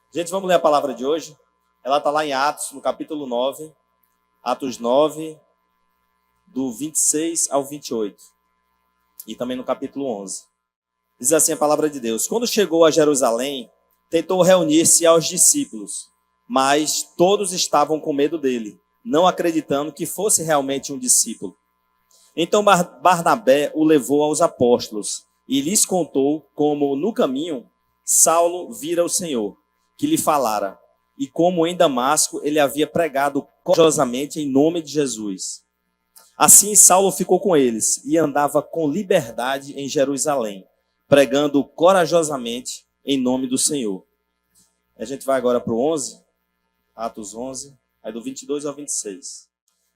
Gente, vamos ler a palavra de hoje. Ela está lá em Atos, no capítulo 9. Atos 9, do 26 ao 28. E também no capítulo 11. Diz assim a palavra de Deus. Quando chegou a Jerusalém, tentou reunir-se aos discípulos, mas todos estavam com medo dele, não acreditando que fosse realmente um discípulo. Então Barnabé o levou aos apóstolos e lhes contou como, no caminho, Saulo vira o Senhor, que lhe falara, e como em Damasco ele havia pregado corajosamente em nome de Jesus. Assim Saulo ficou com eles e andava com liberdade em Jerusalém, pregando corajosamente em nome do Senhor. A gente vai agora para o 11, Atos 11, aí do 22 ao 26.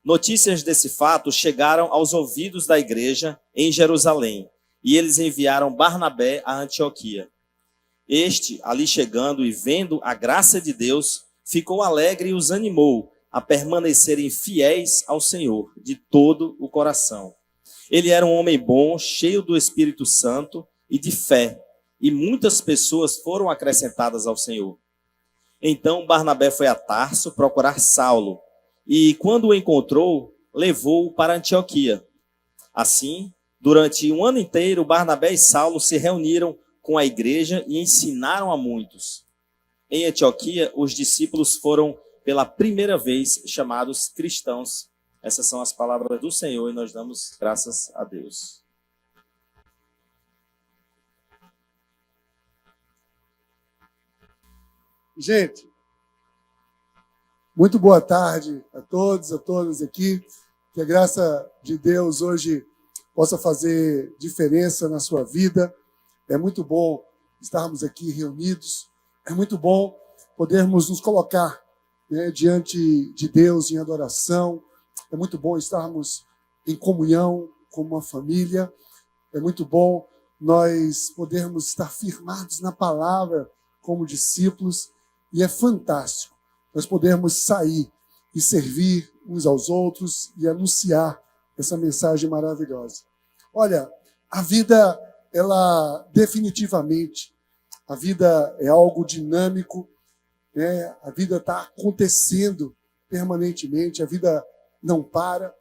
Notícias desse fato chegaram aos ouvidos da igreja em Jerusalém, e eles enviaram Barnabé a Antioquia. Este, ali chegando e vendo a graça de Deus, ficou alegre e os animou a permanecerem fiéis ao Senhor de todo o coração. Ele era um homem bom, cheio do Espírito Santo e de fé, e muitas pessoas foram acrescentadas ao Senhor. Então Barnabé foi a Tarso procurar Saulo, e quando o encontrou, levou-o para Antioquia. Assim, durante um ano inteiro, Barnabé e Saulo se reuniram com a igreja e ensinaram a muitos. Em Antioquia, os discípulos foram pela primeira vez chamados cristãos. Essas são as palavras do Senhor e nós damos graças a Deus. Gente, muito boa tarde a todos, a todas aqui. Que a graça de Deus hoje possa fazer diferença na sua vida. É muito bom estarmos aqui reunidos. É muito bom podermos nos colocar, diante de Deus em adoração. É muito bom estarmos em comunhão como uma família. É muito bom nós podermos estar firmados na palavra como discípulos. E é fantástico nós podermos sair e servir uns aos outros e anunciar essa mensagem maravilhosa. Olha, a vida, ela definitivamente, a vida é algo dinâmico, a vida está acontecendo permanentemente, a vida não para.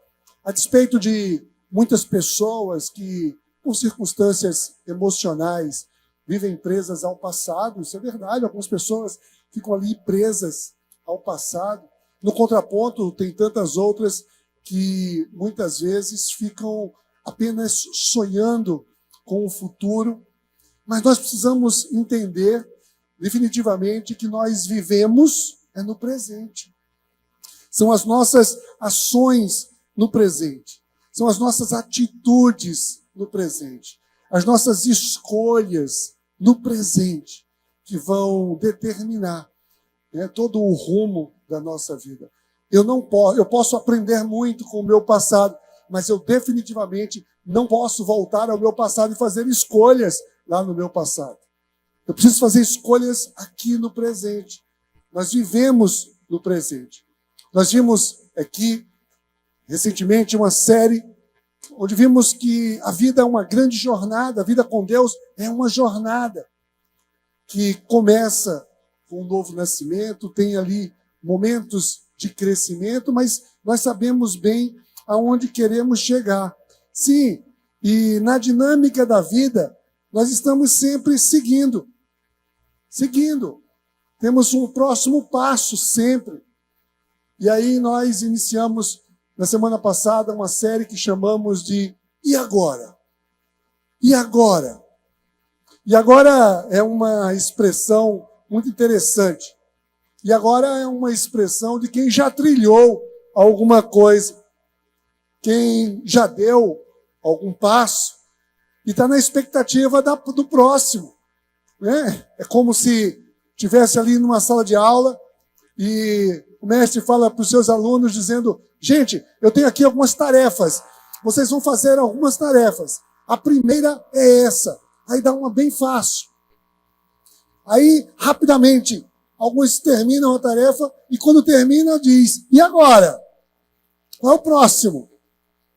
A despeito de muitas pessoas que, por circunstâncias emocionais, vivem presas ao passado, isso é verdade, algumas pessoas ficam ali presas ao passado. No contraponto, tem tantas outras que muitas vezes ficam apenas sonhando com o futuro. Mas nós precisamos entender definitivamente que nós vivemos no presente. São as nossas ações no presente. São as nossas atitudes no presente. As nossas escolhas no presente que vão determinar todo o rumo da nossa vida. Eu posso aprender muito com o meu passado, mas eu definitivamente não posso voltar ao meu passado e fazer escolhas lá no meu passado. Eu preciso fazer escolhas aqui no presente. Nós vivemos no presente. Nós vimos aqui, recentemente, uma série onde vimos que a vida é uma grande jornada, a vida com Deus é uma jornada que começa com um novo nascimento, tem ali momentos de crescimento, mas nós sabemos bem aonde queremos chegar. Sim, e na dinâmica da vida, nós estamos sempre seguindo. Temos um próximo passo sempre. E aí nós iniciamos, na semana passada, uma série que chamamos de E Agora? E agora? E agora é uma expressão muito interessante. E agora é uma expressão de quem já trilhou alguma coisa, quem já deu algum passo e está na expectativa do próximo. É como se estivesse ali numa sala de aula e o mestre fala para os seus alunos dizendo: gente, eu tenho aqui algumas tarefas, vocês vão fazer algumas tarefas. A primeira é essa. Aí dá uma bem fácil. Aí, rapidamente, alguns terminam a tarefa e quando termina diz: e agora? Qual é o próximo?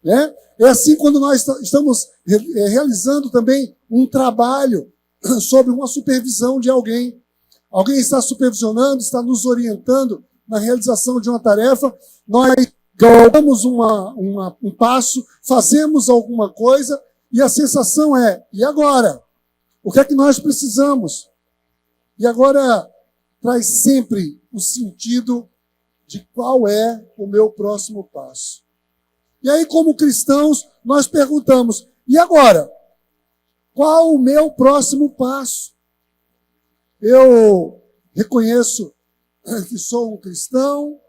É assim quando nós estamos realizando também um trabalho sob uma supervisão de alguém. alguém está supervisionando, está nos orientando na realização de uma tarefa, nós galgamos um passo, fazemos alguma coisa, e a sensação é, e agora? O que é que nós precisamos? E agora traz sempre o sentido de qual é o meu próximo passo. E aí, como cristãos, nós perguntamos, e agora? Qual o meu próximo passo? Eu reconheço que sou um cristão,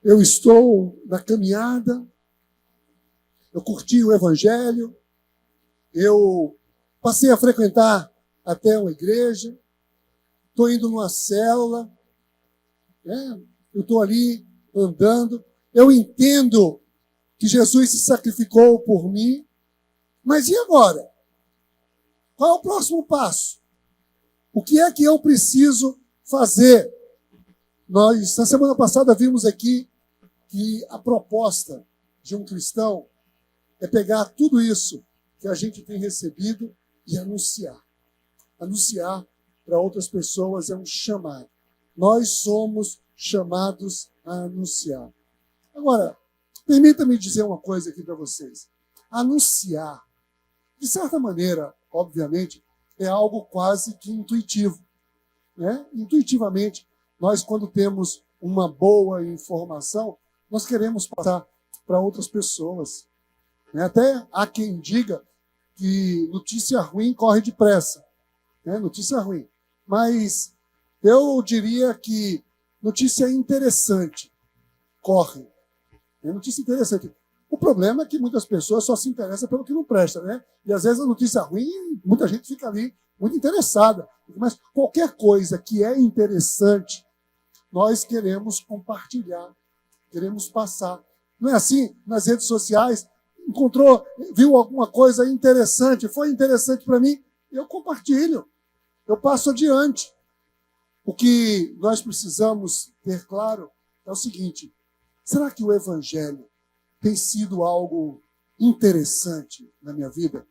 eu estou na caminhada, eu curti o Evangelho, eu passei a frequentar até uma igreja, estou indo numa célula, eu estou ali andando, eu entendo que Jesus se sacrificou por mim, mas e agora? Qual é o próximo passo? O que é que eu preciso fazer? Nós, na semana passada, vimos aqui que a proposta de um cristão é pegar tudo isso que a gente tem recebido e anunciar. Anunciar para outras pessoas é um chamado. Nós somos chamados a anunciar. Agora, permita-me dizer uma coisa aqui para vocês. Anunciar, de certa maneira, obviamente, é algo quase que intuitivo. Intuitivamente, nós, quando temos uma boa informação, nós queremos passar para outras pessoas. Até há quem diga que notícia ruim corre depressa. Notícia ruim. Mas eu diria que notícia interessante corre. Notícia interessante. O problema é que muitas pessoas só se interessam pelo que não presta, né? E às vezes a notícia ruim, muita gente fica ali muito interessada. Mas qualquer coisa que é interessante, nós queremos compartilhar, queremos passar. Não é assim? Nas redes sociais, viu alguma coisa interessante, foi interessante para mim, eu compartilho, eu passo adiante. O que nós precisamos ter claro é o seguinte: será que o Evangelho tem sido algo interessante na minha vida?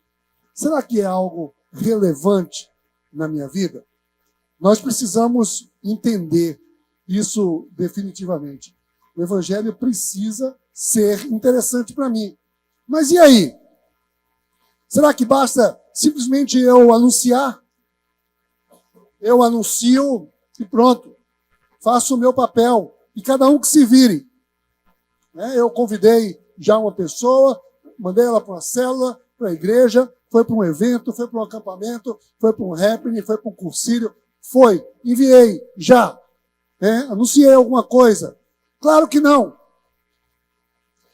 Será que é algo relevante na minha vida? Nós precisamos entender isso definitivamente. O Evangelho precisa ser interessante para mim. Mas e aí? Será que basta simplesmente eu anunciar? Eu anuncio e pronto. Faço o meu papel. E cada um que se vire. Eu convidei já uma pessoa, mandei ela para uma célula, para a igreja, foi para um evento, foi para um acampamento, foi para um happening, foi para um cursílio. Foi, enviei, já. Anunciei alguma coisa. Claro que não.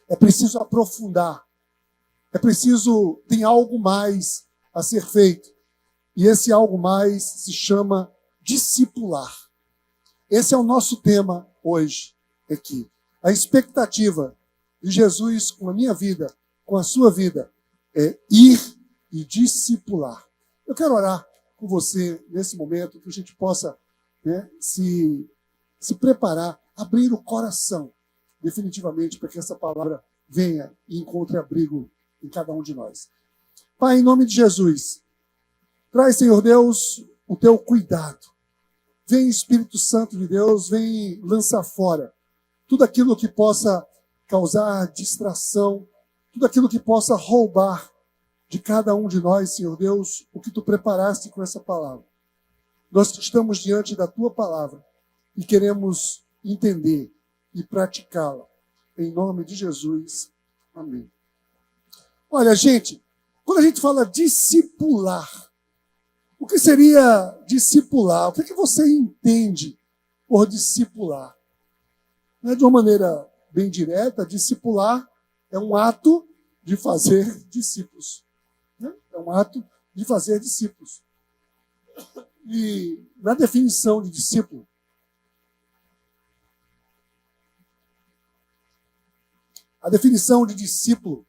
É preciso aprofundar. É preciso, tem algo mais a ser feito. E esse algo mais se chama discipular. Esse é o nosso tema hoje aqui. A expectativa de Jesus com a minha vida, com a sua vida, é ir e discipular. Eu quero orar com você nesse momento, que a gente possa se preparar, abrir o coração, definitivamente, para que essa palavra venha e encontre abrigo em cada um de nós. Pai, em nome de Jesus, traz, Senhor Deus, o teu cuidado. Vem, Espírito Santo de Deus, vem lançar fora tudo aquilo que possa causar distração, tudo aquilo que possa roubar de cada um de nós, Senhor Deus, o que tu preparaste com essa palavra. Nós estamos diante da tua palavra e queremos entender e praticá-la. Em nome de Jesus. Amém. Olha, gente, quando a gente fala discipular, o que seria discipular? O que é que você entende por discipular? De uma maneira bem direta, discipular é um ato de fazer discípulos. É um ato de fazer discípulos. E na definição de discípulo, a definição de discípulo,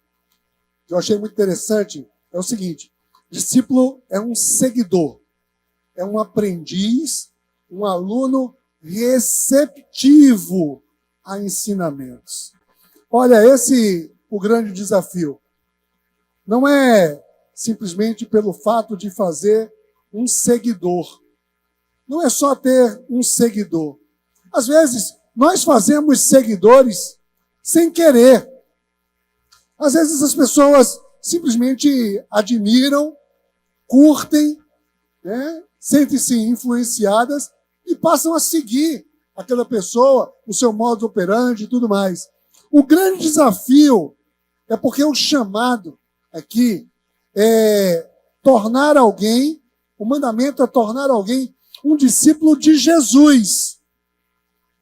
que eu achei muito interessante, é o seguinte: discípulo é um seguidor, é um aprendiz, um aluno receptivo a ensinamentos. Olha, esse é o grande desafio. Não é simplesmente pelo fato de fazer um seguidor. não é só ter um seguidor. Às vezes, nós fazemos seguidores sem querer. Às vezes as pessoas simplesmente admiram, curtem, né? Sentem-se influenciadas e passam a seguir aquela pessoa, o seu modo operandi e tudo mais. O grande desafio é porque o chamado aqui é tornar alguém, o mandamento é tornar alguém um discípulo de Jesus.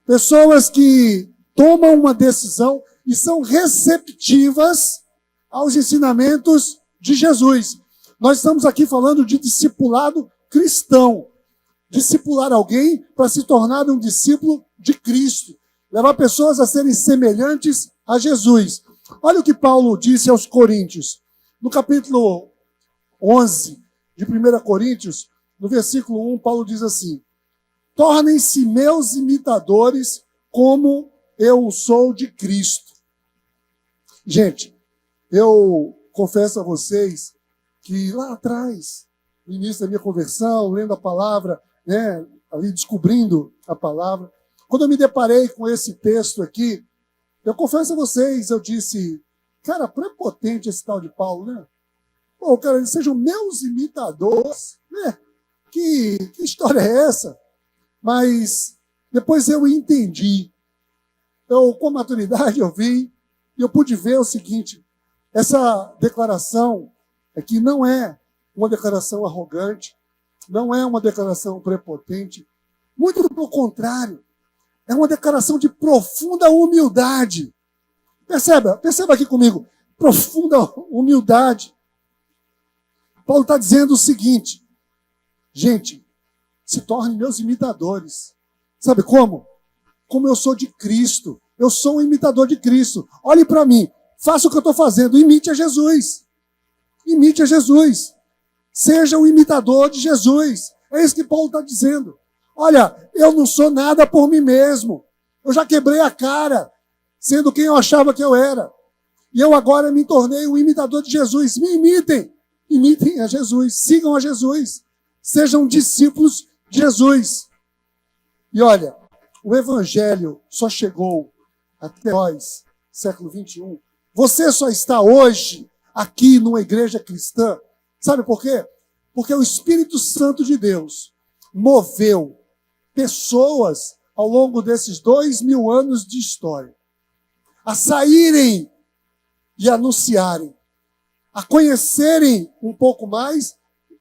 Pessoas que tomam uma decisão e são receptivas aos ensinamentos de Jesus. Nós estamos aqui falando de discipulado cristão. Discipular alguém para se tornar um discípulo de Cristo. Levar pessoas a serem semelhantes a Jesus. Olha o que Paulo disse aos Coríntios. No capítulo 11 de 1 Coríntios, no versículo 1, Paulo diz assim: tornem-se meus imitadores como eu sou de Cristo. Gente, eu confesso a vocês que lá atrás, no início da minha conversão, lendo a palavra, né, ali descobrindo a palavra, quando eu me deparei com esse texto aqui, eu confesso a vocês, eu disse, cara, prepotente esse tal de Paulo, né? Pô, cara, eles sejam meus imitadores, né? Que história é essa? Mas depois eu entendi. Com maturidade eu vim e eu pude ver o seguinte, essa declaração aqui não é uma declaração arrogante, não é uma declaração prepotente, muito pelo contrário, é uma declaração de profunda humildade. Perceba aqui comigo, profunda humildade. Paulo está dizendo o seguinte, gente, se tornem meus imitadores. Sabe como? Como eu sou de Cristo. Eu sou um imitador de Cristo. Olhe para mim, faça o que eu estou fazendo, imite a Jesus. Imite a Jesus. Seja um imitador de Jesus. É isso que Paulo está dizendo. Olha, eu não sou nada por mim mesmo. Eu já quebrei a cara, sendo quem eu achava que eu era. E eu agora me tornei um imitador de Jesus. Me imitem. Imitem a Jesus. Sigam a Jesus. Sejam discípulos de Jesus. E olha, o Evangelho só chegou até nós, século 21. Você só está hoje aqui numa igreja cristã. Sabe por quê? Porque o Espírito Santo de Deus moveu pessoas ao longo desses 2000 anos de história a saírem e anunciarem, a conhecerem um pouco mais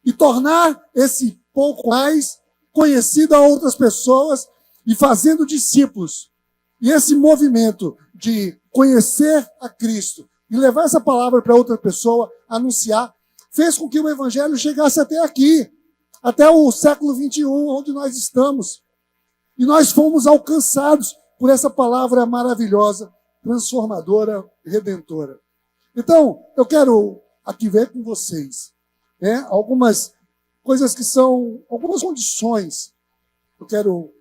e tornar esse pouco mais conhecido a outras pessoas e fazendo discípulos. E esse movimento de conhecer a Cristo e levar essa palavra para outra pessoa, anunciar, fez com que o Evangelho chegasse até aqui, até o século 21, onde nós estamos. E nós fomos alcançados por essa palavra maravilhosa, transformadora, redentora. Então, eu quero aqui ver com vocês, né, algumas coisas que são, algumas condições. Eu quero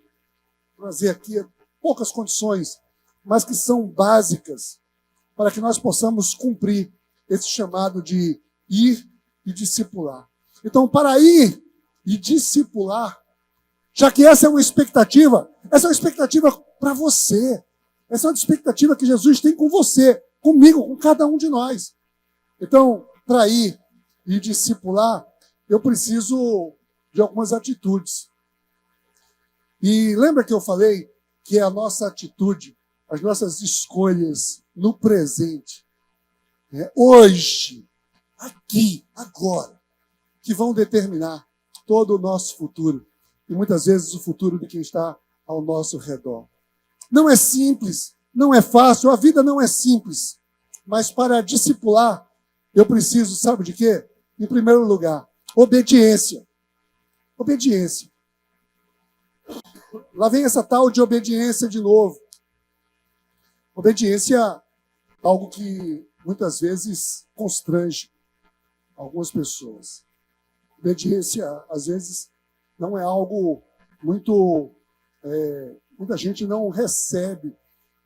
trazer aqui poucas condições, mas que são básicas para que nós possamos cumprir esse chamado de ir e discipular. Então, para ir e discipular, já que essa é uma expectativa para você. Essa é uma expectativa que Jesus tem com você, comigo, com cada um de nós. Então, para ir e discipular, eu preciso de algumas atitudes. E lembra que eu falei que é a nossa atitude, as nossas escolhas no presente, hoje, aqui, agora, que vão determinar todo o nosso futuro. E muitas vezes o futuro de quem está ao nosso redor. Não é simples, não é fácil, a vida não é simples. Mas para discipular, eu preciso, sabe de quê? Em primeiro lugar, obediência. Obediência. Lá vem essa tal de obediência de novo. Obediência é algo que muitas vezes constrange algumas pessoas. Obediência, às vezes, não é algo muito... muita gente não recebe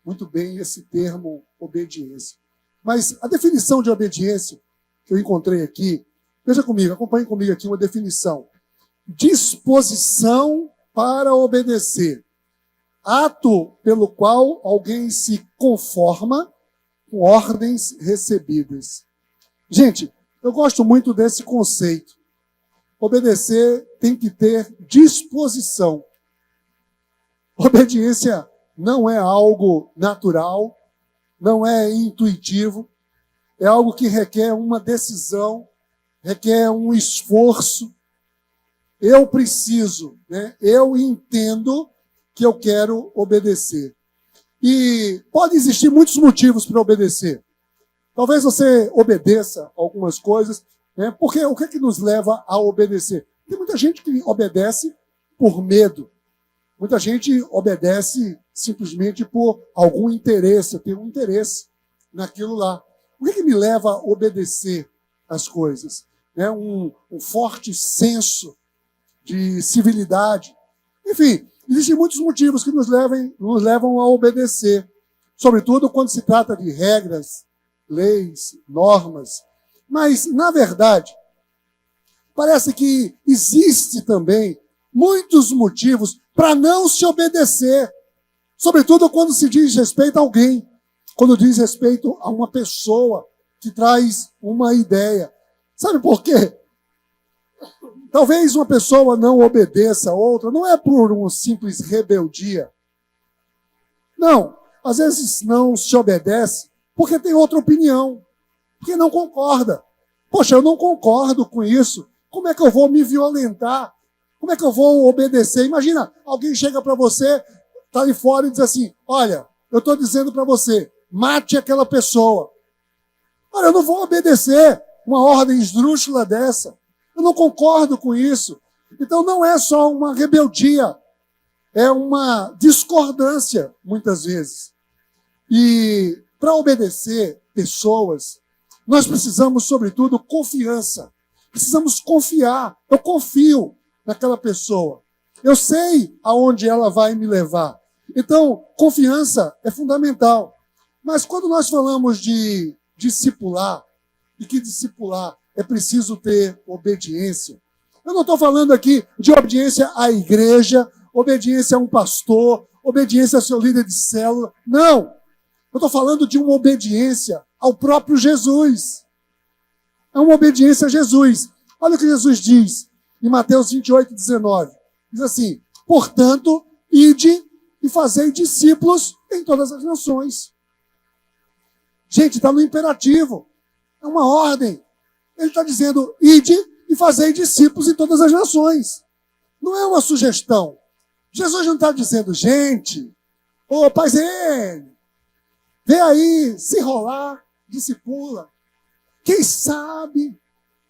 muito bem esse termo obediência. Mas a definição de obediência que eu encontrei aqui, veja comigo, acompanhe comigo aqui uma definição. Disposição para obedecer. Ato pelo qual alguém se conforma com ordens recebidas. Gente, eu gosto muito desse conceito. Obedecer tem que ter disposição. Obediência não é algo natural, não é intuitivo, é algo que requer uma decisão, requer um esforço. Eu preciso, né? Eu entendo que eu quero obedecer. E pode existir muitos motivos para obedecer. Talvez você obedeça algumas coisas, né? Porque o que é que nos leva a obedecer? Tem muita gente que obedece por medo. Muita gente obedece simplesmente por algum interesse. Eu tenho um interesse naquilo lá. O que é que me leva a obedecer as coisas? Um forte senso de civilidade. Enfim, existem muitos motivos que nos levam a obedecer. Sobretudo quando se trata de regras, leis, normas. Mas, na verdade, parece que existe também muitos motivos para não se obedecer. Sobretudo quando se diz respeito a alguém. Quando diz respeito a uma pessoa que traz uma ideia. Sabe por quê? Talvez uma pessoa não obedeça a outra, não é por uma simples rebeldia. Não, às vezes não se obedece porque tem outra opinião, porque não concorda. Poxa, eu não concordo com isso. Como é que eu vou me violentar? Como é que eu vou obedecer? Imagina, alguém chega para você, está ali fora e diz assim, olha, eu estou dizendo para você, mate aquela pessoa. Olha, eu não vou obedecer uma ordem esdrúxula dessa. Eu não concordo com isso. Então não é só uma rebeldia, é uma discordância, muitas vezes. E para obedecer pessoas, nós precisamos, sobretudo, confiança. Precisamos confiar. Eu confio naquela pessoa. Eu sei aonde ela vai me levar. Então, confiança é fundamental. Mas quando nós falamos de discipular, e que discipular é preciso ter obediência. Eu não estou falando aqui de obediência à igreja, obediência a um pastor, obediência ao seu líder de célula. Não! Eu estou falando de uma obediência ao próprio Jesus. É uma obediência a Jesus. Olha o que Jesus diz em Mateus 28, 19. Diz assim, portanto, ide e fazei discípulos em todas as nações. Gente, está no imperativo. É uma ordem. Ele está dizendo, ide e fazei discípulos em todas as nações. Não é uma sugestão. Jesus não está dizendo, gente, ô paizinho, vem aí, se enrolar, discipula. Quem sabe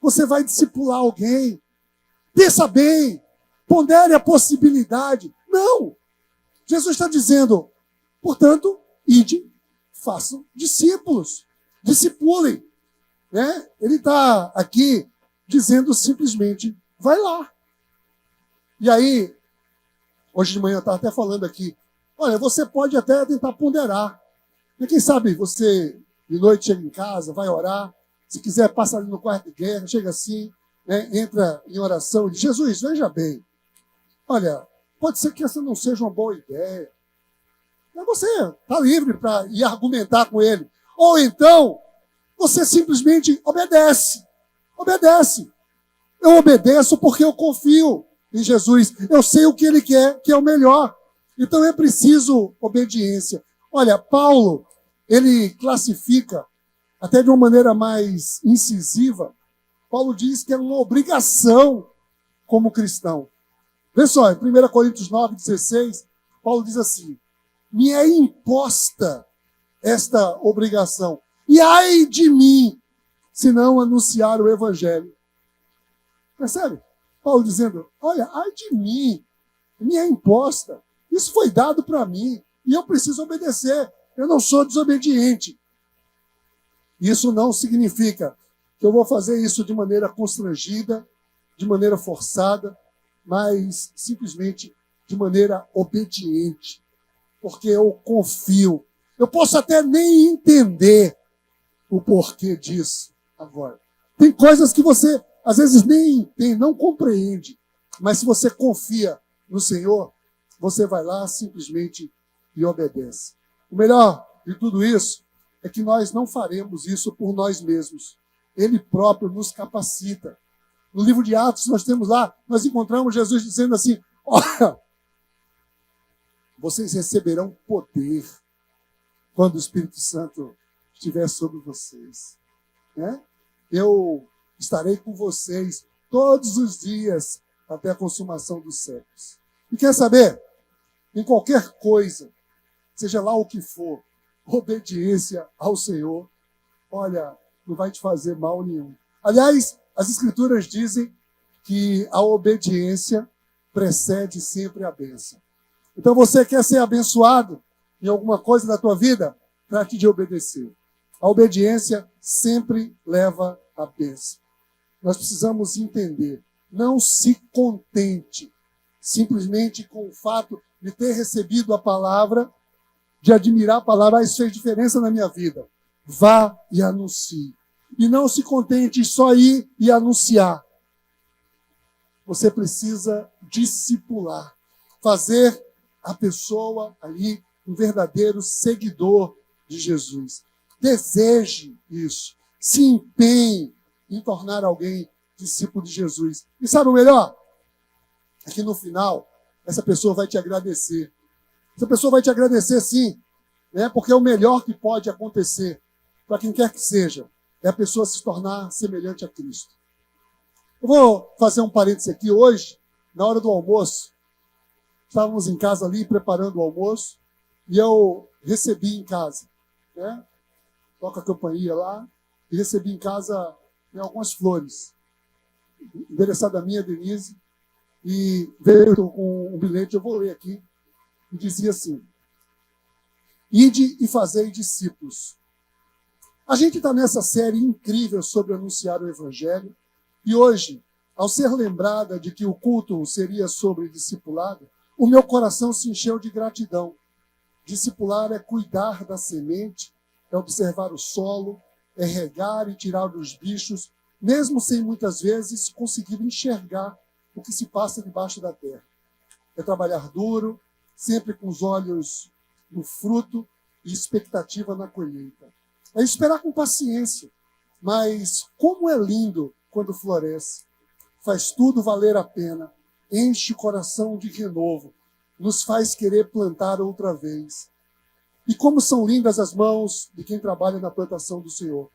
você vai discipular alguém. Pensa bem, pondere a possibilidade. Não. Jesus está dizendo, portanto, ide, façam discípulos. Discipulem. Né? Ele está aqui dizendo simplesmente, vai lá. E aí, hoje de manhã eu estava até falando aqui, olha, você pode até tentar ponderar. E quem sabe você, de noite, chega em casa, vai orar, se quiser, passa ali no quarto de guerra, chega assim, né, entra em oração e diz, Jesus, veja bem, olha, pode ser que essa não seja uma boa ideia. Mas você está livre para ir argumentar com ele. Ou então, você simplesmente obedece. Obedece. Eu obedeço porque eu confio em Jesus. Eu sei o que ele quer, que é o melhor. Então é preciso obediência. Olha, Paulo, ele classifica, até de uma maneira mais incisiva, Paulo diz que é uma obrigação como cristão. Vê só, em 1 Coríntios 9, 16, Paulo diz assim, me é imposta esta obrigação. E ai de mim, se não anunciar o evangelho. Percebe? Paulo dizendo, olha, ai de mim, me é imposta. Isso foi dado para mim e eu preciso obedecer. Eu não sou desobediente. Isso não significa que eu vou fazer isso de maneira constrangida, de maneira forçada, mas simplesmente de maneira obediente. Porque eu confio. Eu posso até nem entender o porquê disso agora. Tem coisas que você, às vezes, nem entende, não compreende. Mas se você confia no Senhor, você vai lá simplesmente e obedece. O melhor de tudo isso é que nós não faremos isso por nós mesmos. Ele próprio nos capacita. No livro de Atos, nós encontramos Jesus dizendo assim: olha, vocês receberão poder quando o Espírito Santo estiver sobre vocês. Né? Eu estarei com vocês todos os dias até a consumação dos séculos. E quer saber? Em qualquer coisa, seja lá o que for, obediência ao Senhor, olha, não vai te fazer mal nenhum. Aliás, as Escrituras dizem que a obediência precede sempre a bênção. Então você quer ser abençoado em alguma coisa da tua vida? Trate de obedecer. A obediência sempre leva à bênção. Nós precisamos entender, não se contente simplesmente com o fato de ter recebido a palavra, de admirar a palavra, isso fez diferença na minha vida. Vá e anuncie. E não se contente em só ir e anunciar. Você precisa discipular, fazer a pessoa ali um verdadeiro seguidor de Jesus. Deseje isso. Se empenhe em tornar alguém discípulo de Jesus. E sabe o melhor? É que no final, essa pessoa vai te agradecer. Essa pessoa vai te agradecer sim, né? Porque é o melhor que pode acontecer para quem quer que seja, é a pessoa se tornar semelhante a Cristo. Eu vou fazer um parêntese aqui. Hoje, na hora do almoço, estávamos em casa ali preparando o almoço e eu recebi em casa, né? Toca a campainha lá e recebi em casa, né, algumas flores, endereçada a minha, Denise, e veio com um bilhete, eu vou ler aqui, e dizia assim: ide e fazei discípulos. A gente está nessa série incrível sobre anunciar o Evangelho, e hoje, ao ser lembrada de que o culto seria sobre discipulado, o meu coração se encheu de gratidão. Discipular é cuidar da semente, é observar o solo, é regar e tirar dos bichos, mesmo sem muitas vezes conseguir enxergar o que se passa debaixo da terra. É trabalhar duro, sempre com os olhos no fruto e expectativa na colheita. É esperar com paciência, mas como é lindo quando floresce. Faz tudo valer a pena, enche o coração de renovo, nos faz querer plantar outra vez. E como são lindas as mãos de quem trabalha na plantação do Senhor.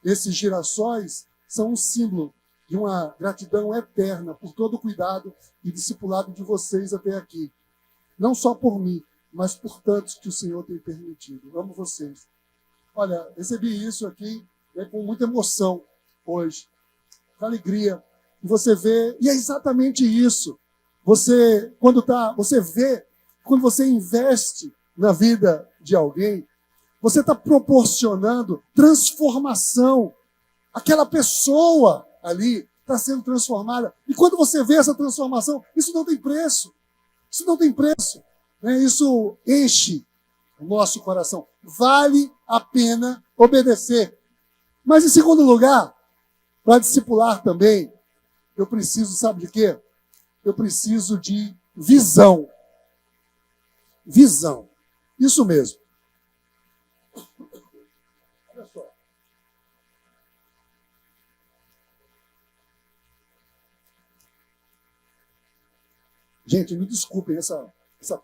Esses girassóis são um símbolo de uma gratidão eterna por todo o cuidado e discipulado de vocês até aqui. Não só por mim, mas por tantos que o Senhor tem permitido. Amo vocês. Olha, recebi isso aqui, né, com muita emoção hoje, com alegria. E você vê, e é exatamente isso. Você, quando você investe na vida de alguém, você está proporcionando transformação. Aquela pessoa ali está sendo transformada. E quando você vê essa transformação, isso não tem preço. Isso não tem preço. Né? Isso enche o nosso coração. Vale a pena obedecer. Mas, em segundo lugar, para discipular também, eu preciso, sabe de quê? Eu preciso de visão. Visão. Isso mesmo. Olha só. Gente, me desculpem essa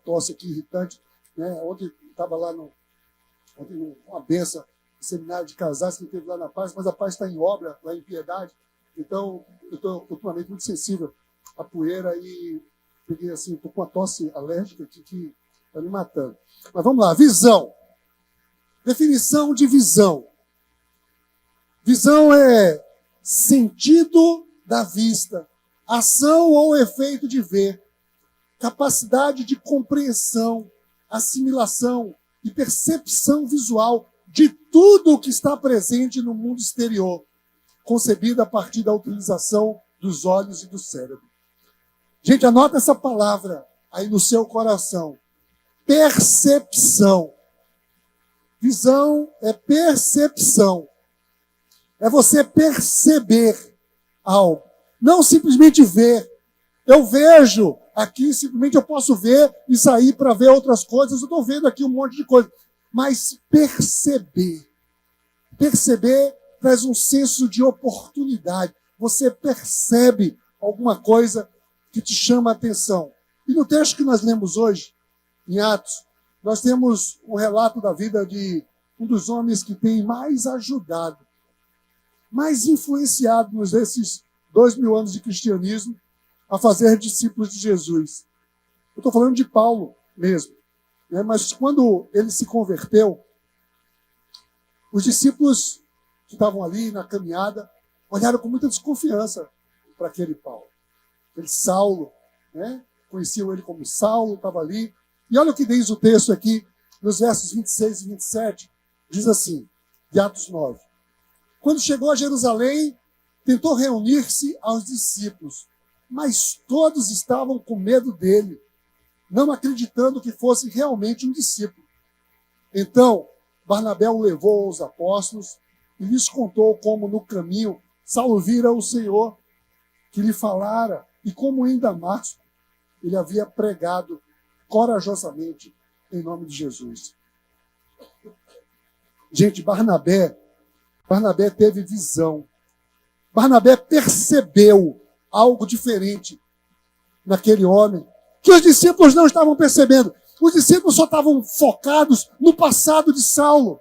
tosse aqui irritante. Né? Ontem estava lá uma benção, um seminário de casais que teve lá na Paz, mas a Paz está em obra, lá em Piedade. Então, eu estou ultimamente muito sensível à poeira e peguei assim, estou com uma tosse alérgica aqui que está me matando. Mas vamos lá, visão. Definição de visão. Visão é sentido da vista, ação ou efeito de ver, capacidade de compreensão, assimilação e percepção visual de tudo o que está presente no mundo exterior, concebida a partir da utilização dos olhos e do cérebro. Gente, anota essa palavra aí no seu coração. Percepção. Visão é percepção. É você perceber algo. Não simplesmente ver. Eu vejo Aqui simplesmente eu posso ver e sair para ver outras coisas. Eu estou vendo aqui um monte de coisa. Mas perceber traz um senso de oportunidade. Você percebe alguma coisa que te chama a atenção. E no texto que nós lemos hoje, em Atos, nós temos um relato da vida de um dos homens que tem mais ajudado, mais influenciado nesses 2000 anos de cristianismo a fazer discípulos de Jesus. Eu estou falando de Paulo mesmo, né? Mas quando ele se converteu, os discípulos que estavam ali na caminhada olharam com muita desconfiança para aquele Paulo, aquele Saulo, né? Conheciam ele como Saulo, estava ali. E olha o que diz o texto aqui, nos versos 26 e 27, diz assim, de Atos 9. Quando chegou a Jerusalém, tentou reunir-se aos discípulos, mas todos estavam com medo dele, não acreditando que fosse realmente um discípulo. Então, Barnabé o levou aos apóstolos e lhes contou como no caminho Saulo vira o Senhor, que lhe falara, e como em Damasco ele havia pregado corajosamente em nome de Jesus. Gente, Barnabé teve visão. Barnabé percebeu algo diferente naquele homem, que os discípulos não estavam percebendo. Os discípulos só estavam focados no passado de Saulo.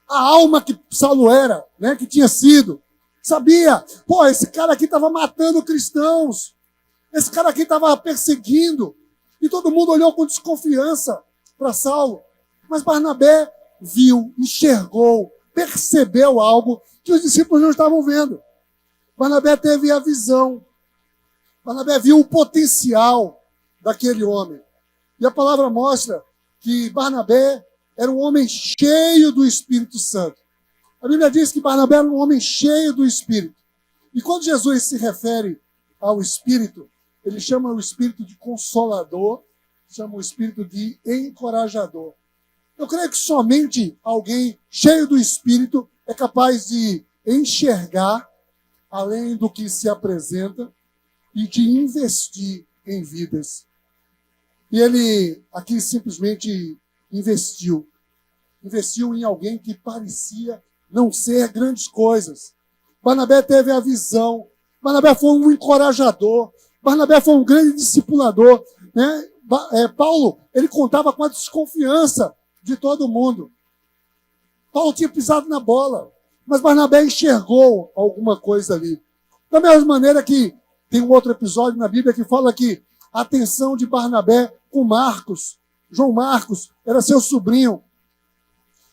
A alma que Saulo era, né, que tinha sido. Sabia, esse cara aqui estava matando cristãos. Esse cara aqui estava perseguindo. E todo mundo olhou com desconfiança para Saulo. Mas Barnabé viu, enxergou, percebeu algo que os discípulos não estavam vendo. Barnabé teve a visão. Barnabé viu o potencial daquele homem. E a palavra mostra que Barnabé era um homem cheio do Espírito Santo. A Bíblia diz que Barnabé era um homem cheio do Espírito. E quando Jesus se refere ao Espírito, ele chama o Espírito de Consolador, chama o Espírito de Encorajador. Eu creio que somente alguém cheio do Espírito é capaz de enxergar além do que se apresenta e de investir em vidas. E ele aqui simplesmente investiu em alguém que parecia não ser grandes coisas. Barnabé teve a visão. Barnabé foi um encorajador. Barnabé foi um grande discipulador, né? Paulo, ele contava com a desconfiança de todo mundo. Paulo tinha pisado na bola, mas Barnabé enxergou alguma coisa ali. Da mesma maneira que tem um outro episódio na Bíblia que fala que a atenção de Barnabé com Marcos, João Marcos, era seu sobrinho.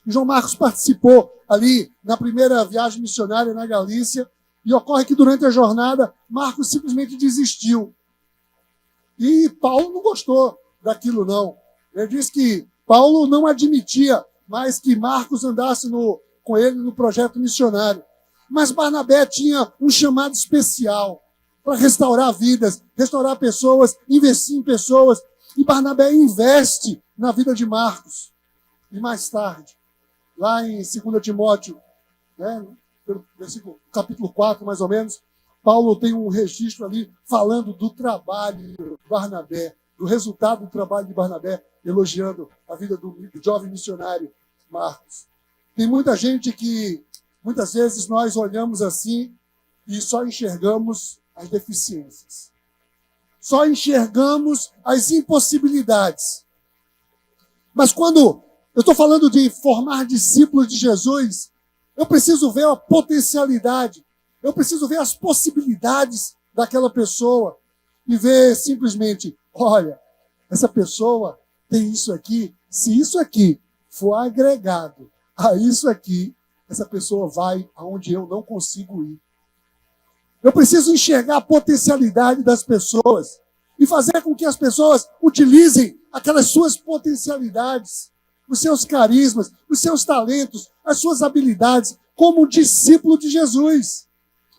E João Marcos participou ali na primeira viagem missionária na Galícia, e ocorre que durante a jornada, Marcos simplesmente desistiu. E Paulo não gostou daquilo, não. Ele diz que Paulo não admitia mais que Marcos andasse com ele no projeto missionário. Mas Barnabé tinha um chamado especial para restaurar vidas, restaurar pessoas, investir em pessoas. E Barnabé investe na vida de Marcos. E mais tarde, lá em 2 Timóteo, né, versículo, capítulo 4, mais ou menos, Paulo tem um registro ali falando do trabalho de Barnabé, do resultado do trabalho de Barnabé, elogiando a vida do jovem missionário Marcos. Tem muita gente que, muitas vezes, nós olhamos assim e só enxergamos as deficiências. Só enxergamos as impossibilidades. Mas quando eu estou falando de formar discípulos de Jesus, eu preciso ver a potencialidade. Eu preciso ver as possibilidades daquela pessoa e ver simplesmente, olha, essa pessoa tem isso aqui. Se isso aqui for agregado a isso aqui, essa pessoa vai aonde eu não consigo ir. Eu preciso enxergar a potencialidade das pessoas e fazer com que as pessoas utilizem aquelas suas potencialidades, os seus carismas, os seus talentos, as suas habilidades, como um discípulo de Jesus,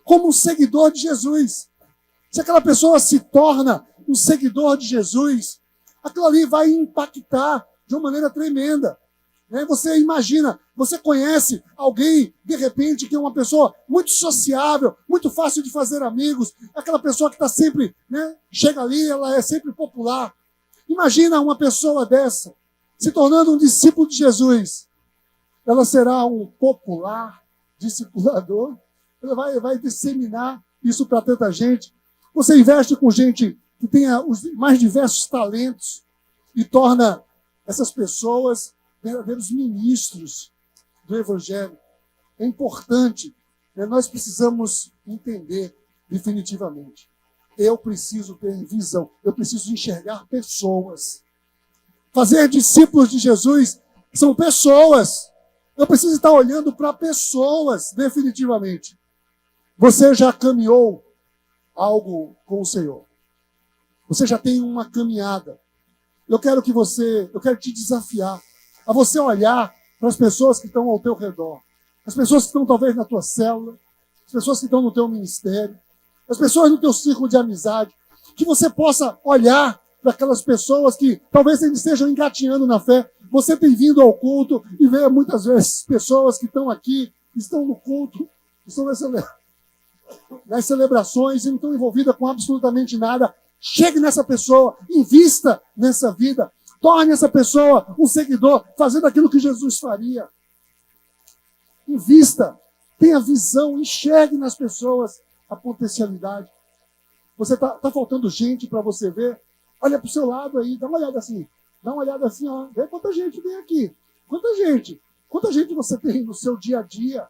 como um seguidor de Jesus. Se aquela pessoa se torna um seguidor de Jesus, aquilo ali vai impactar de uma maneira tremenda. Né? Você imagina, você conhece alguém, de repente, que é uma pessoa muito sociável, muito fácil de fazer amigos, aquela pessoa que está sempre, né, chega ali, ela é sempre popular. Imagina uma pessoa dessa se tornando um discípulo de Jesus. Ela será um popular discipulador, ela vai disseminar isso para tanta gente. Você investe com gente que tenha os mais diversos talentos e torna essas pessoas verdadeiros ministros do Evangelho. É importante, né? Nós precisamos entender definitivamente. Eu preciso ter visão, eu preciso enxergar pessoas. Fazer discípulos de Jesus são pessoas. Eu preciso estar olhando para pessoas, definitivamente. Você já caminhou algo com o Senhor. Você já tem uma caminhada. Eu quero te desafiar a você olhar para as pessoas que estão ao teu redor. As pessoas que estão talvez na tua célula, as pessoas que estão no teu ministério, as pessoas no teu círculo de amizade, que você possa olhar para aquelas pessoas que talvez eles estejam engatinhando na fé. Você tem vindo ao culto e vê muitas vezes pessoas que estão aqui, estão no culto, estão nas celebrações e não estão envolvidas com absolutamente nada. Chegue nessa pessoa, invista nessa vida, torne essa pessoa um seguidor, fazendo aquilo que Jesus faria. Invista, tenha visão, enxergue nas pessoas a potencialidade. Você tá faltando gente para você ver? Olha para o seu lado aí, dá uma olhada assim, ó, vê quanta gente tem aqui, quanta gente você tem no seu dia a dia.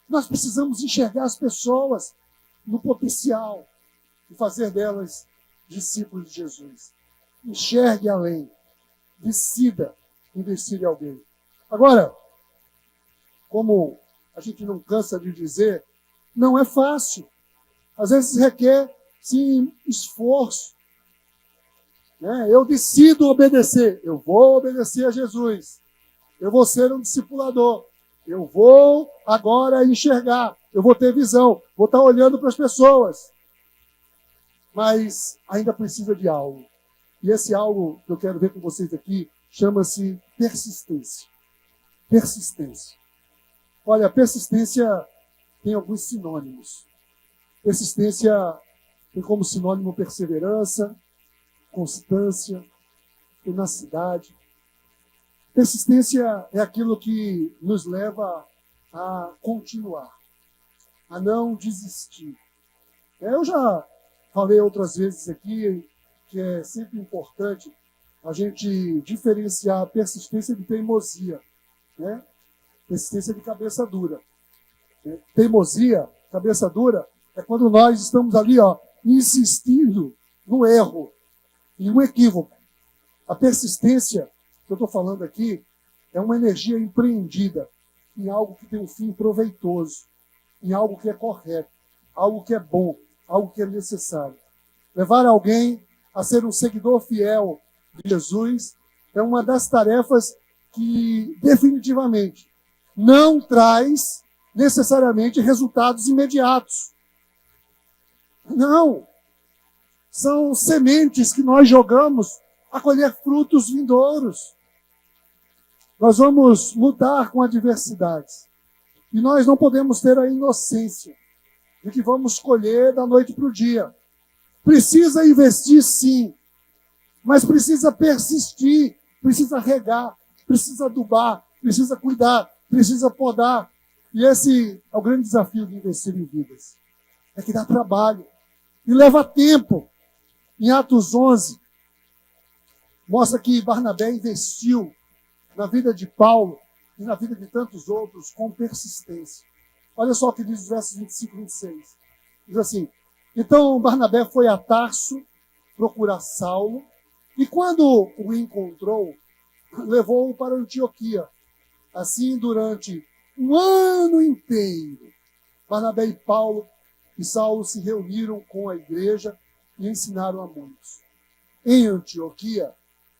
Nós precisamos enxergar as pessoas no potencial e fazer delas discípulos de Jesus. Enxergue além, decida investir em alguém. Agora, como a gente não cansa de dizer, não é fácil. Às vezes requer, sim, esforço. Né? Eu decido obedecer. Eu vou obedecer a Jesus. Eu vou ser um discipulador. Eu vou agora enxergar. Eu vou ter visão. Vou estar olhando para as pessoas. Mas ainda precisa de algo. E esse algo que eu quero ver com vocês aqui chama-se persistência. Persistência. Olha, persistência tem alguns sinônimos. Persistência tem como sinônimo perseverança, constância, tenacidade. Persistência é aquilo que nos leva a continuar, a não desistir. Eu já falei outras vezes aqui que é sempre importante a gente diferenciar a persistência de teimosia, né? Persistência de cabeça dura. Teimosia, cabeça dura, é quando nós estamos ali, insistindo no erro, em um equívoco. A persistência que eu estou falando aqui é uma energia empreendida em algo que tem um fim proveitoso, em algo que é correto, algo que é bom, algo que é necessário. Levar alguém a ser um seguidor fiel de Jesus é uma das tarefas que definitivamente não traz necessariamente resultados imediatos. Não. São sementes que nós jogamos a colher frutos vindouros. Nós vamos lutar com adversidades. E nós não podemos ter a inocência de que vamos colher da noite para o dia. Precisa investir, sim, mas precisa persistir, precisa regar, precisa adubar, precisa cuidar, precisa podar. E esse é o grande desafio de investir em vidas. É que dá trabalho e leva tempo. Em Atos 11, mostra que Barnabé investiu na vida de Paulo e na vida de tantos outros com persistência. Olha só o que diz os versos 25 e 26. Diz assim: então Barnabé foi a Tarso procurar Saulo, e quando o encontrou, levou-o para Antioquia. Assim, durante um ano inteiro, Barnabé e Paulo e Saulo se reuniram com a igreja e ensinaram a muitos. Em Antioquia,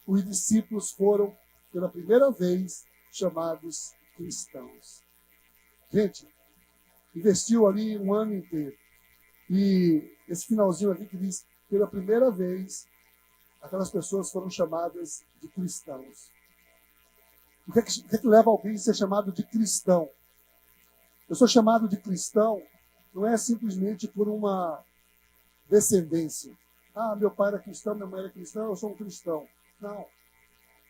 os discípulos foram, pela primeira vez, chamados cristãos. Gente, investiu ali um ano inteiro. E esse finalzinho aqui que diz, pela primeira vez, aquelas pessoas foram chamadas de cristãos. O que leva alguém a ser chamado de cristão? Eu sou chamado de cristão não é simplesmente por uma descendência. Ah, meu pai era cristão, minha mãe era cristã, eu sou um cristão. Não.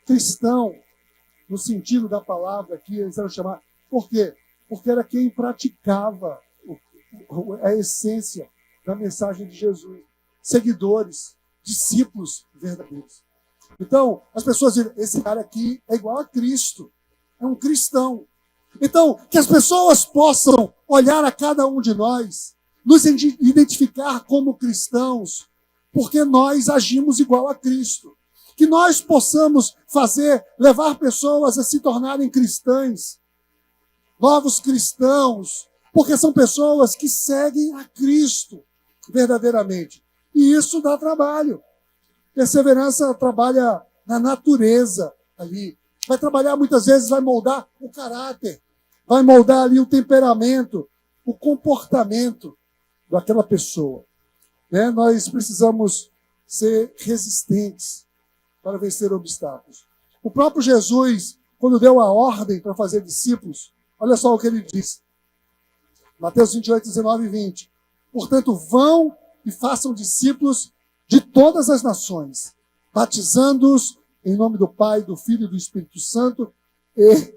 Cristão, no sentido da palavra aqui, eles eram chamados. Por quê? Porque era quem praticava a essência da mensagem de Jesus. Seguidores, discípulos verdadeiros. Então, as pessoas dizem, esse cara aqui é igual a Cristo. É um cristão. Então, que as pessoas possam olhar a cada um de nós, nos identificar como cristãos, porque nós agimos igual a Cristo. Que nós possamos levar pessoas a se tornarem cristãs, novos cristãos, porque são pessoas que seguem a Cristo verdadeiramente. E isso dá trabalho. Perseverança trabalha na natureza ali. Vai trabalhar muitas vezes, vai moldar o caráter, vai moldar ali o temperamento, o comportamento daquela pessoa. Né? Nós precisamos ser resistentes para vencer obstáculos. O próprio Jesus, quando deu a ordem para fazer discípulos, olha só o que ele diz. Mateus 28, 19 e 20. Portanto, vão e façam discípulos de todas as nações, batizando-os em nome do Pai, do Filho e do Espírito Santo e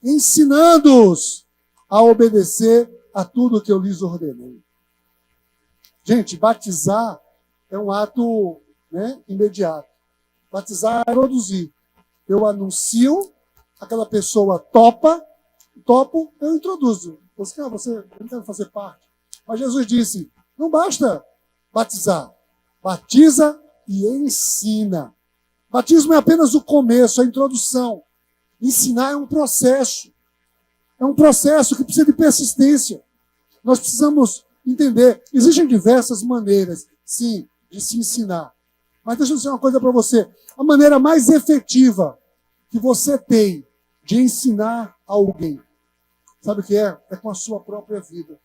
ensinando-os a obedecer a tudo que eu lhes ordenei. Gente, batizar é um ato, né, imediato. Batizar é produzir. Eu anuncio, aquela pessoa topo, eu introduzo. Você não quer fazer parte. Mas Jesus disse, não basta batizar. Batiza e ensina. Batismo é apenas o começo, a introdução. Ensinar é um processo. É um processo que precisa de persistência. Nós precisamos entender. Existem diversas maneiras, sim, de se ensinar. Mas deixa eu dizer uma coisa para você. A maneira mais efetiva que você tem de ensinar alguém, sabe o que é? É com a sua própria vida.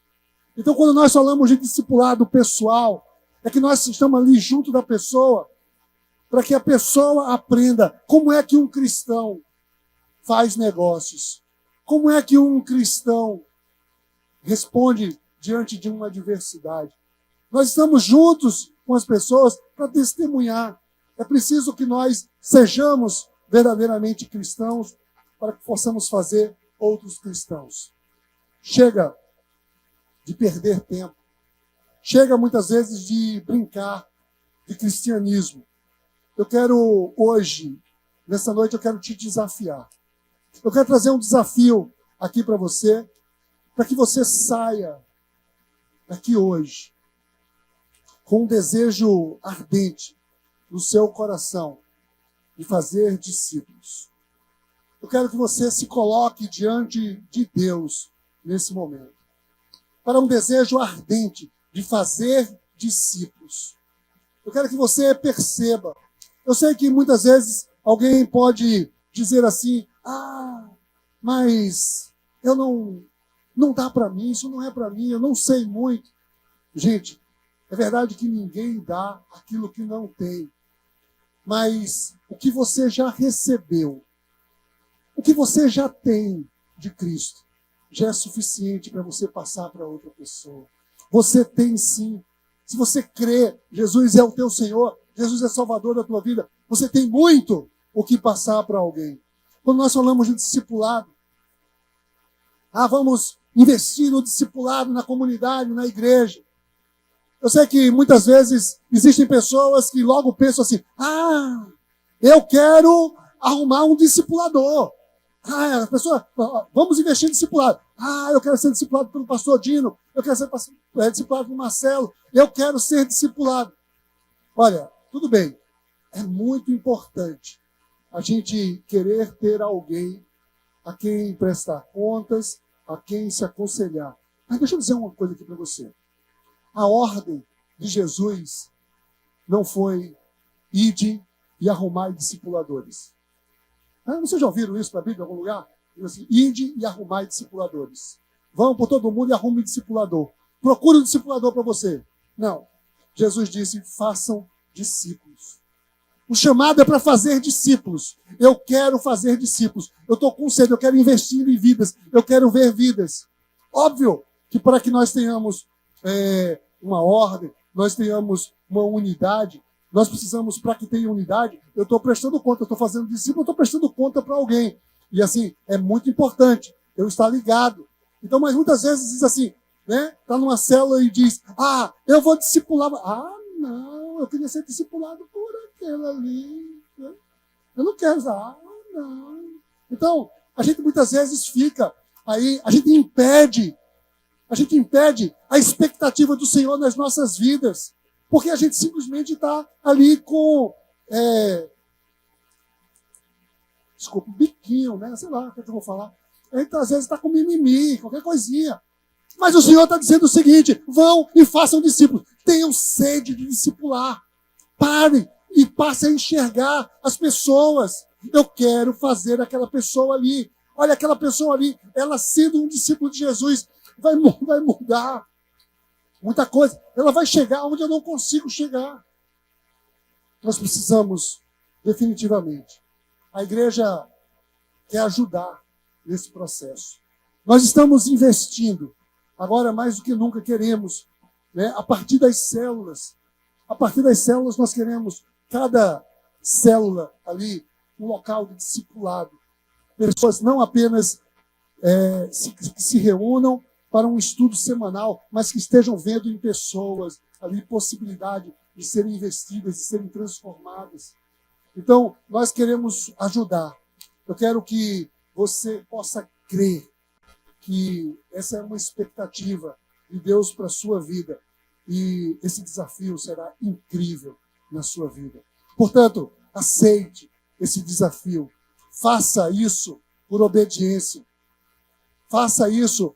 Então, quando nós falamos de discipulado pessoal, é que nós estamos ali junto da pessoa, para que a pessoa aprenda como é que um cristão faz negócios, como é que um cristão responde diante de uma adversidade. Nós estamos juntos com as pessoas para testemunhar. É preciso que nós sejamos verdadeiramente cristãos para que possamos fazer outros cristãos. Chega de perder tempo. Chega muitas vezes de brincar de cristianismo. Eu quero hoje, nessa noite, eu quero te desafiar. Eu quero trazer um desafio aqui para você, para que você saia daqui hoje com um desejo ardente no seu coração de fazer discípulos. Eu quero que você se coloque diante de Deus nesse momento, para um desejo ardente de fazer discípulos. Eu quero que você perceba. Eu sei que muitas vezes alguém pode dizer assim, mas eu não dá para mim, isso não é para mim, eu não sei muito. Gente, é verdade que ninguém dá aquilo que não tem. Mas o que você já recebeu, o que você já tem de Cristo, já é suficiente para você passar para outra pessoa. Você tem sim. Se você crê, Jesus é o teu Senhor, Jesus é Salvador da tua vida, você tem muito o que passar para alguém. Quando nós falamos de discipulado, vamos investir no discipulado na comunidade, na igreja. Eu sei que muitas vezes existem pessoas que logo pensam assim, eu quero arrumar um discipulador. A pessoa, vamos investir em discipulado. Eu quero ser discipulado pelo pastor Dino, eu quero ser discipulado pelo Marcelo, eu quero ser discipulado. Olha, tudo bem, é muito importante a gente querer ter alguém a quem prestar contas, a quem se aconselhar. Mas deixa eu dizer uma coisa aqui para você. A ordem de Jesus não foi ide e arrumai discipuladores. Vocês já ouviram isso na Bíblia em algum lugar? Diz assim, ide e arrumai discipuladores. Vão por todo mundo e arrume discipulador. Procure um discipulador para você. Não. Jesus disse, façam discípulos. O chamado é para fazer discípulos. Eu quero fazer discípulos. Eu estou com sede, eu quero investir em vidas. Eu quero ver vidas. Óbvio que para que nós tenhamos uma ordem, nós tenhamos uma unidade, nós precisamos, para que tenha unidade, eu estou prestando conta, eu estou fazendo discípulo, eu estou prestando conta para alguém. E assim, é muito importante eu estar ligado. Então, mas muitas vezes diz assim, né? Está numa célula e diz, eu vou discipular. Não, eu queria ser discipulado por aquele ali. Eu não quero, não. Então, a gente muitas vezes fica aí, a gente impede a expectativa do Senhor nas nossas vidas, porque a gente simplesmente está ali com, biquinho, né? Sei lá o que eu vou falar. A gente às vezes está com mimimi, qualquer coisinha. Mas o Senhor está dizendo o seguinte, vão e façam discípulos. Tenham sede de discipular. Parem e passem a enxergar as pessoas. Eu quero fazer aquela pessoa ali. Olha, aquela pessoa ali, ela sendo um discípulo de Jesus, vai mudar muita coisa. Ela vai chegar onde eu não consigo chegar. Nós precisamos, definitivamente. A igreja quer ajudar nesse processo. Nós estamos investindo. Agora, mais do que nunca, queremos, né, a partir das células. A partir das células, nós queremos, cada célula ali, um local de discipulado. Pessoas não apenas que se reúnam para um estudo semanal, mas que estejam vendo em pessoas ali possibilidade de serem investidas, de serem transformadas. Então, nós queremos ajudar. Eu quero que você possa crer que essa é uma expectativa de Deus para a sua vida. E esse desafio será incrível na sua vida. Portanto, aceite esse desafio. Faça isso por obediência. Faça isso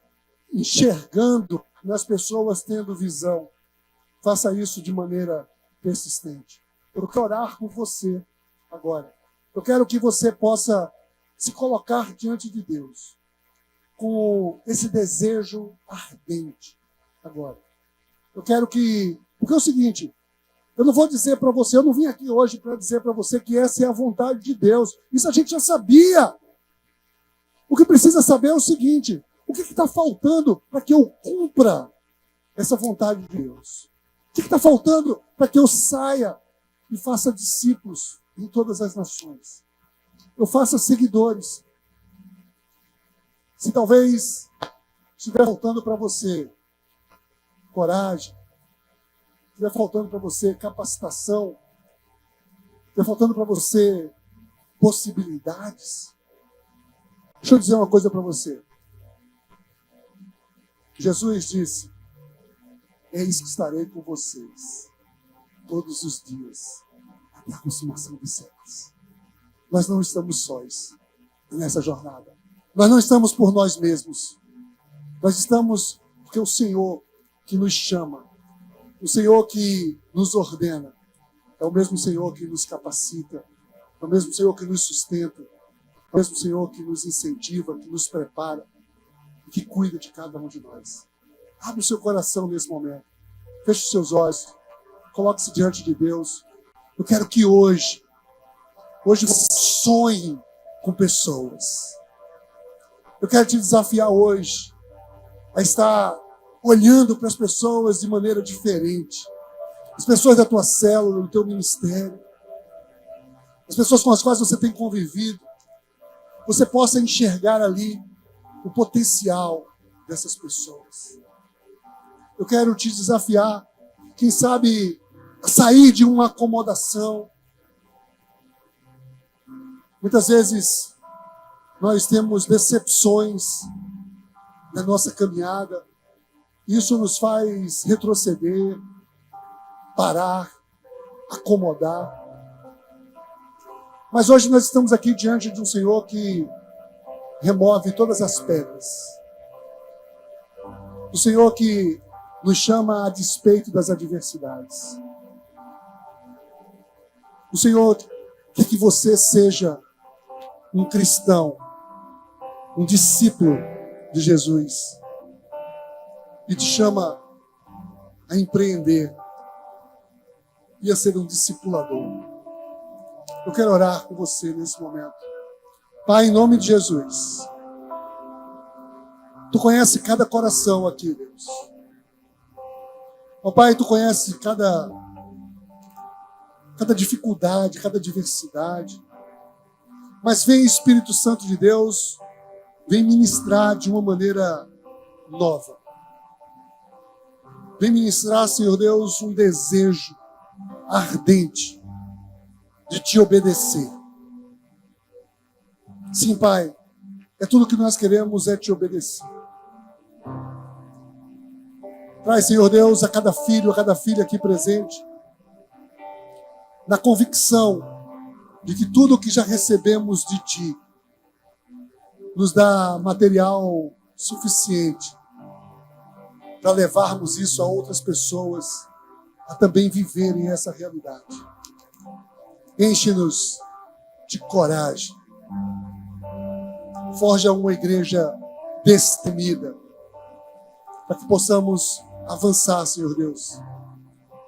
enxergando nas pessoas tendo visão. Faça isso de maneira persistente. Eu quero orar por você agora. Eu quero que você possa se colocar diante de Deus com esse desejo ardente agora. Eu quero que... Porque é o seguinte, eu não vou dizer para você, eu não vim aqui hoje para dizer para você que essa é a vontade de Deus. Isso a gente já sabia. O que precisa saber é o seguinte, o que está faltando para que eu cumpra essa vontade de Deus? O que está faltando para que eu saia e faça discípulos em todas as nações? Eu faça seguidores. Se talvez estiver faltando para você coragem, estiver faltando para você capacitação, estiver faltando para você possibilidades, deixa eu dizer uma coisa para você. Jesus disse, eis que estarei com vocês todos os dias, até a consumação dos séculos. Nós não estamos sós nessa jornada. Nós não estamos por nós mesmos. Nós estamos porque o Senhor que nos chama, o Senhor que nos ordena, é o mesmo Senhor que nos capacita, é o mesmo Senhor que nos sustenta, é o mesmo Senhor que nos incentiva, que nos prepara, que cuida de cada um de nós. Abre o seu coração nesse momento. Feche os seus olhos. Coloque-se diante de Deus. Eu quero que hoje você sonhe com pessoas. Eu quero te desafiar hoje a estar olhando para as pessoas de maneira diferente. As pessoas da tua célula, do teu ministério. As pessoas com as quais você tem convivido. Você possa enxergar ali o potencial dessas pessoas. Eu quero te desafiar, quem sabe, a sair de uma acomodação. Muitas vezes nós temos decepções na nossa caminhada. Isso nos faz retroceder, parar, acomodar. Mas hoje nós estamos aqui diante de um Senhor que remove todas as pedras. O Senhor que nos chama a despeito das adversidades. O Senhor quer que você seja um cristão, um discípulo de Jesus. E te chama a empreender e a ser um discipulador. Eu quero orar com você nesse momento. Pai, em nome de Jesus, Tu conhece cada coração aqui, Deus. Ó Pai, Tu conhece cada dificuldade, cada diversidade. Mas vem, Espírito Santo de Deus, vem ministrar de uma maneira nova. Vem ministrar, Senhor Deus, um desejo ardente de Te obedecer. Sim, Pai, é tudo que nós queremos é Te obedecer. Traz, Senhor Deus, a cada filho, a cada filha aqui presente, na convicção de que tudo o que já recebemos de Ti nos dá material suficiente para levarmos isso a outras pessoas a também viverem essa realidade. Enche-nos de coragem. Forja uma igreja destemida, para que possamos avançar, Senhor Deus,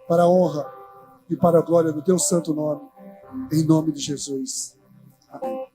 para a honra e para a glória do Teu santo nome, em nome de Jesus. Amém.